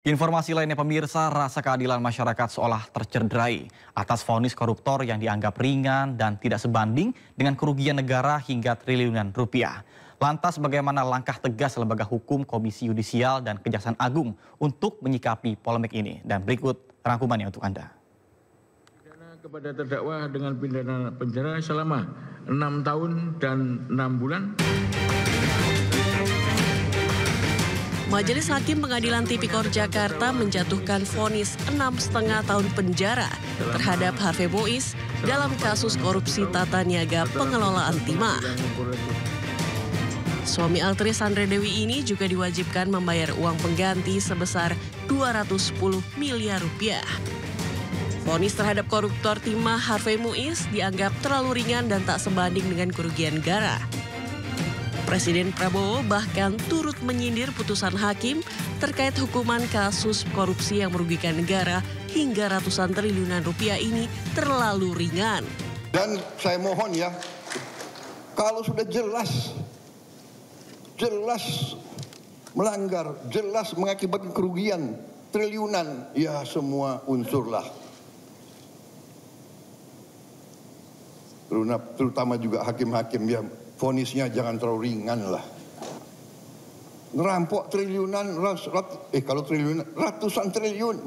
Informasi lainnya pemirsa, rasa keadilan masyarakat seolah tercederai atas vonis koruptor yang dianggap ringan dan tidak sebanding dengan kerugian negara hingga triliunan rupiah. Lantas bagaimana langkah tegas lembaga hukum, Komisi Yudisial dan Kejaksaan Agung untuk menyikapi polemik ini? Dan berikut rangkumannya untuk Anda. Pidana kepada terdakwa dengan pidana penjara selama 6 tahun dan 6 bulan. Majelis Hakim Pengadilan Tipikor Jakarta menjatuhkan vonis 6,5 tahun penjara terhadap Harvey Mois dalam kasus korupsi tata niaga pengelolaan timah. Suami aktris Sandra Dewi ini juga diwajibkan membayar uang pengganti sebesar 210 miliar rupiah. Vonis terhadap koruptor timah Harvey Mois dianggap terlalu ringan dan tak sebanding dengan kerugian negara. Presiden Prabowo bahkan turut menyindir putusan hakim terkait hukuman kasus korupsi yang merugikan negara hingga ratusan triliunan rupiah ini terlalu ringan. Dan saya mohon ya, kalau sudah jelas melanggar, jelas mengakibatkan kerugian triliunan, ya semua unsurlah. Terutama juga hakim-hakim ya, vonisnya jangan terlalu ringan lah. Ngerampok triliunan, kalau triliunan, ratusan triliun.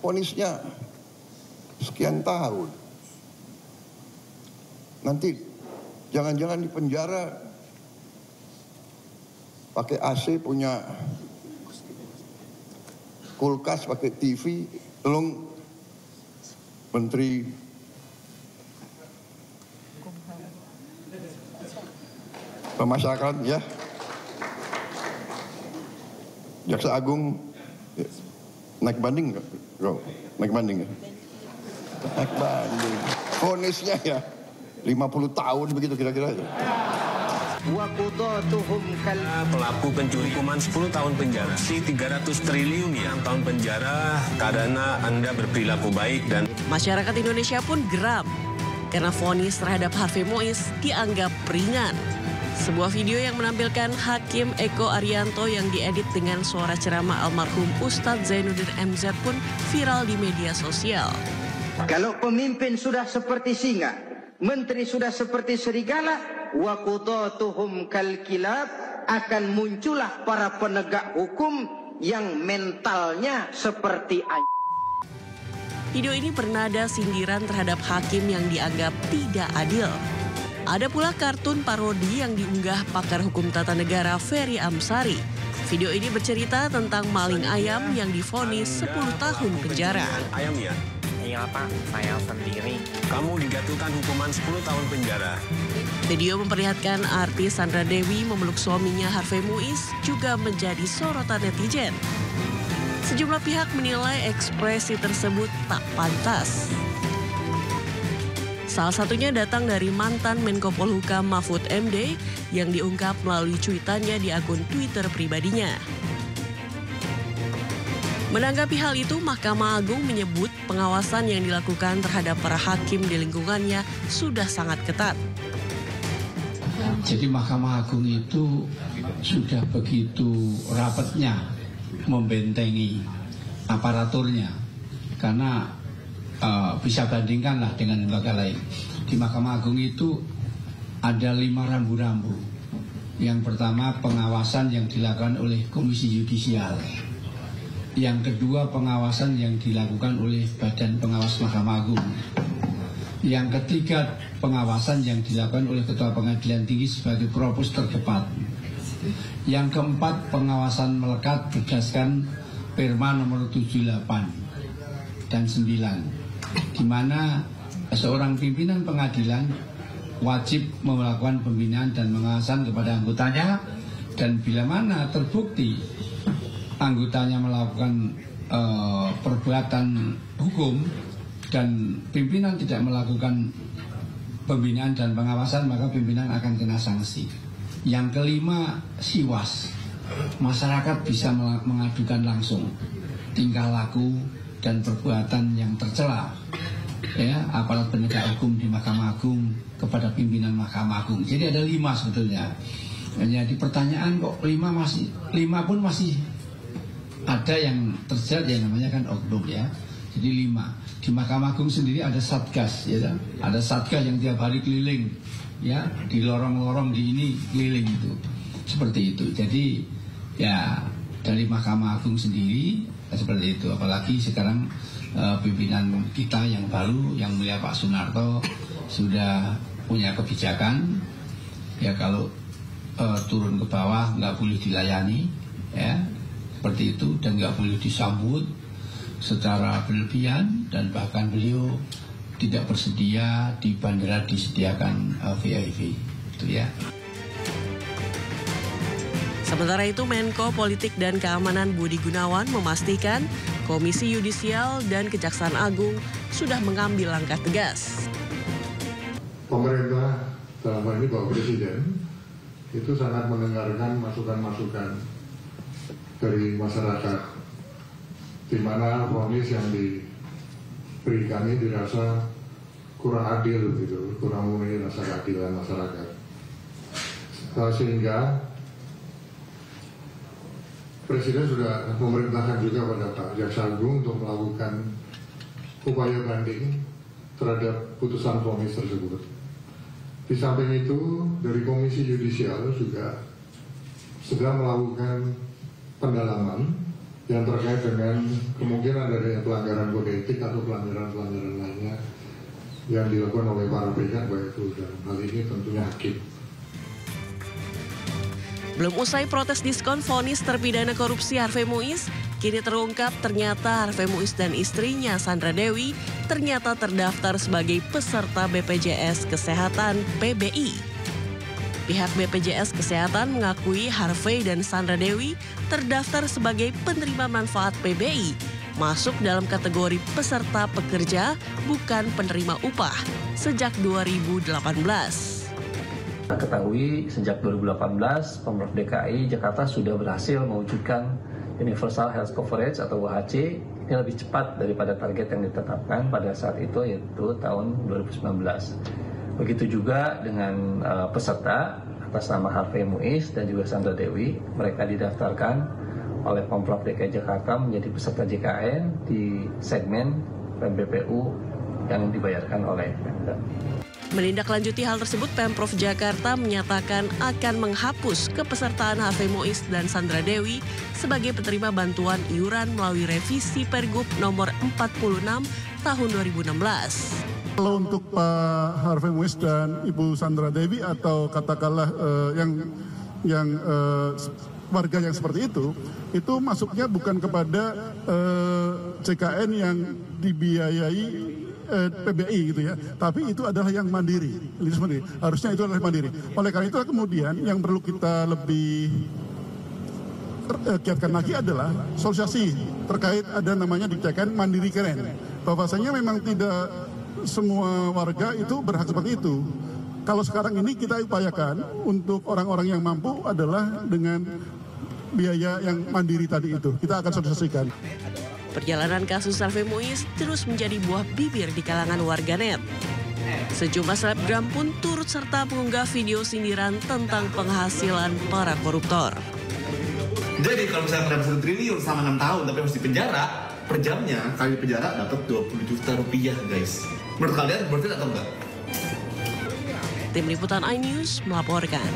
Vonisnya sekian tahun. Nanti jangan-jangan di penjara pakai AC, punya kulkas, pakai TV, tolong Menteri Pemasyarakatan ya, Jaksa Agung ya. Naik banding nggak? Naik banding ya? Naik banding. Vonisnya ya 50 tahun begitu kira-kira. Pelaku pencuri hukuman 10 tahun penjara, 300 triliun ya, 6 tahun penjara karena Anda berperilaku baik. Dan masyarakat Indonesia pun geram karena vonis terhadap Harvey Mois dianggap ringan. Sebuah video yang menampilkan Hakim Eko Arianto yang diedit dengan suara ceramah almarhum Ustadz Zainuddin MZ pun viral di media sosial. Kalau pemimpin sudah seperti singa, menteri sudah seperti serigala, wa qutatuhum kal kilab, akan muncullah para penegak hukum yang mentalnya seperti anjing. Video ini bernada sindiran terhadap hakim yang dianggap tidak adil. Ada pula kartun parodi yang diunggah pakar hukum tata negara Ferry Amsari. Video ini bercerita tentang maling ayam yang divonis 10 tahun penjara. Ayam ya? Iya Pak, saya sendiri. Kamu dijatuhkan hukuman 10 tahun penjara. Video memperlihatkan artis Sandra Dewi memeluk suaminya Harvey Mois juga menjadi sorotan netizen. Sejumlah pihak menilai ekspresi tersebut tak pantas. Salah satunya datang dari mantan Menko Polhukam Mahfud MD yang diungkap melalui cuitannya di akun Twitter pribadinya. Menanggapi hal itu, Mahkamah Agung menyebut pengawasan yang dilakukan terhadap para hakim di lingkungannya sudah sangat ketat. Jadi Mahkamah Agung itu sudah begitu rapatnya membentengi aparaturnya, karena bisa bandingkanlah dengan lembaga lain. Di Mahkamah Agung itu ada 5 rambu-rambu. Yang pertama, pengawasan yang dilakukan oleh Komisi Yudisial. Yang kedua, pengawasan yang dilakukan oleh Badan Pengawas Mahkamah Agung. Yang ketiga, pengawasan yang dilakukan oleh Ketua Pengadilan Tinggi sebagai propos terdepan. Yang keempat, pengawasan melekat berdasarkan Perma nomor 78 dan 9. Di mana seorang pimpinan pengadilan wajib melakukan pembinaan dan pengawasan kepada anggotanya, dan bila mana terbukti anggotanya melakukan perbuatan hukum dan pimpinan tidak melakukan pembinaan dan pengawasan, maka pimpinan akan kena sanksi. Yang kelima, siwas. Masyarakat bisa mengadukan langsung tingkah laku dan perbuatan yang tercela ya aparat penegak hukum di Mahkamah Agung kepada pimpinan Mahkamah Agung. Jadi ada 5 sebetulnya. Jadi pertanyaan kok 5 pun masih ada yang terjerat yang namanya kan oknum ya. Jadi 5. Di Mahkamah Agung sendiri ada satgas ya, ada satgas yang tiap hari keliling ya, di lorong-lorong di ini keliling itu. Seperti itu. Jadi ya dari Mahkamah Agung sendiri seperti itu. Apalagi sekarang pimpinan kita yang baru, yang mulia Pak Sunarto sudah punya kebijakan ya, kalau turun ke bawah nggak boleh dilayani ya, seperti itu, dan nggak boleh disambut secara berlebihan, dan bahkan beliau tidak bersedia di bandara disediakan VIP itu ya. Sementara itu, Menko Politik dan Keamanan Budi Gunawan memastikan Komisi Yudisial dan Kejaksaan Agung sudah mengambil langkah tegas. Pemerintah, dalam hal ini Bapak Presiden, itu sangat mendengarkan masukan-masukan dari masyarakat, di mana vonis yang diberikan ini dirasa kurang adil, gitu, kurang memenuhi rasa keadilan masyarakat, sehingga Presiden sudah memerintahkan juga pada Pak Jaksa Agung untuk melakukan upaya banding terhadap putusan vonis tersebut. Di samping itu, dari Komisi Yudisial juga sedang melakukan pendalaman yang terkait dengan kemungkinan adanya pelanggaran kode etik atau pelanggaran-pelanggaran lainnya yang dilakukan oleh para pihak, baik itu dalam hal ini tentunya hakim. Belum usai protes diskon vonis terpidana korupsi Harvey Muiz, kini terungkap ternyata Harvey Muiz dan istrinya Sandra Dewi ternyata terdaftar sebagai peserta BPJS Kesehatan PBI. Pihak BPJS Kesehatan mengakui Harvey dan Sandra Dewi terdaftar sebagai penerima manfaat PBI, masuk dalam kategori peserta pekerja bukan penerima upah sejak 2018. Kita ketahui sejak 2018 Pemprov DKI Jakarta sudah berhasil mewujudkan Universal Health Coverage atau UHC ini lebih cepat daripada target yang ditetapkan pada saat itu, yaitu tahun 2019. Begitu juga dengan peserta atas nama Harvey Muiz dan juga Sandra Dewi, mereka didaftarkan oleh Pemprov DKI Jakarta menjadi peserta JKN di segmen PMBPU yang dibayarkan oleh Pemda. Menindaklanjuti hal tersebut, Pemprov Jakarta menyatakan akan menghapus kepesertaan Harvey Muiz dan Sandra Dewi sebagai penerima bantuan iuran melalui revisi Pergub nomor 46 tahun 2016. Kalau untuk Pak Harvey Muiz dan Ibu Sandra Dewi atau katakanlah yang warga yang seperti itu masuknya bukan kepada CKN yang dibiayai PBI gitu ya, tapi itu adalah yang mandiri, harusnya itu adalah mandiri. Oleh karena itu kemudian yang perlu kita lebih giatkan lagi adalah sosialisasi terkait ada namanya dicekkan mandiri keren. Bahwasanya memang tidak semua warga itu berhak seperti itu. Kalau sekarang ini kita upayakan untuk orang-orang yang mampu adalah dengan biaya yang mandiri tadi itu. Kita akan sosialisasikan. Perjalanan kasus Harvey Muiz terus menjadi buah bibir di kalangan warganet. Sejumlah selebgram pun turut serta mengunggah video sindiran tentang penghasilan para koruptor. Jadi kalau misalnya mendapat 1 triliun selama 6 tahun tapi harus dipenjara, per jamnya kali penjara dapat 20 juta rupiah, guys. Menurut kalian worth it atau enggak? Tim Liputan iNews melaporkan.